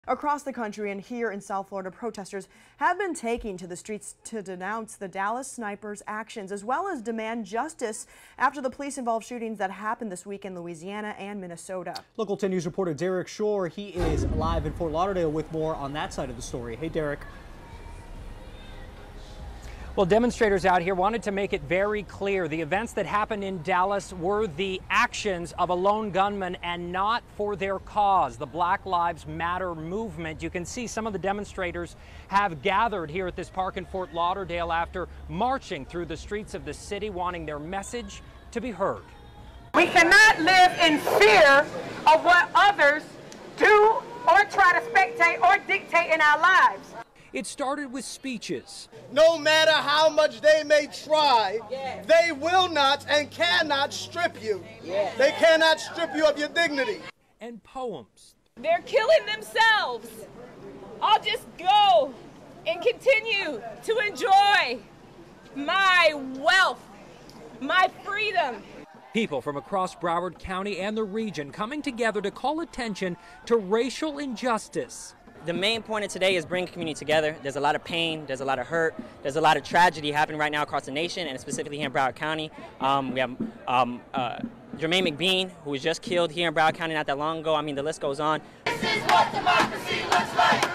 Across the country and here in South Florida, protesters have been taking to the streets to denounce the Dallas snipers' actions, as well as demand justice after the police-involved shootings that happened this week in Louisiana and Minnesota. Local 10 News reporter Derek Shore, he is live in Fort Lauderdale with more on that side of the story. Hey, Derek. Well, demonstrators out here wanted to make it very clear the events that happened in Dallas were the actions of a lone gunman and not for their cause, the Black Lives Matter movement. You can see some of the demonstrators have gathered here at this park in Fort Lauderdale after marching through the streets of the city, wanting their message to be heard. We cannot live in fear of what others do or try to spectate or dictate in our lives. It started with speeches. No matter how much they may try, they will not and cannot strip you. They cannot strip you of your dignity. And poems. They're killing themselves. I'll just go and continue to enjoy my wealth, my freedom. People from across Broward County and the region coming together to call attention to racial injustice. The main point of today is bringing community together. There's a lot of pain, there's a lot of hurt, there's a lot of tragedy happening right now across the nation, and specifically here in Broward County. We have Jermaine McBean, who was just killed here in Broward County not that long ago. I mean, the list goes on. This is what democracy looks like.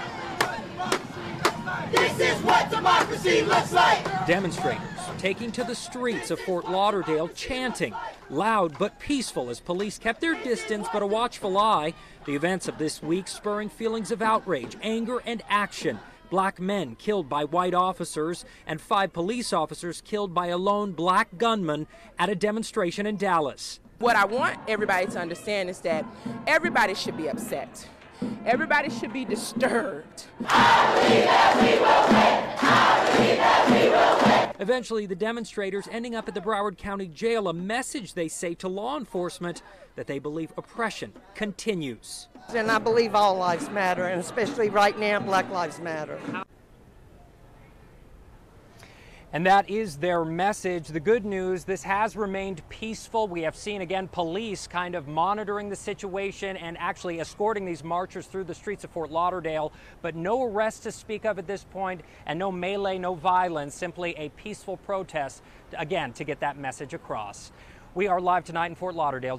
This is what democracy looks like. Demonstrators taking to the streets of Fort Lauderdale, chanting, loud but peaceful as police kept their distance but a watchful eye. The events of this week spurring feelings of outrage, anger, and action. Black men killed by white officers and 5 police officers killed by a lone black gunman at a demonstration in Dallas. What I want everybody to understand is that everybody should be upset. Everybody should be disturbed. I believe that we will win. I believe that we will win. Eventually, the demonstrators ending up at the Broward County Jail, a message, they say, to law enforcement that they believe oppression continues. And I believe all lives matter, and especially right now, Black Lives Matter. And that is their message. The good news, this has remained peaceful. We have seen, again, police kind of monitoring the situation and actually escorting these marchers through the streets of Fort Lauderdale, but no arrests to speak of at this point, and no melee, no violence, simply a peaceful protest, again, to get that message across. We are live tonight in Fort Lauderdale.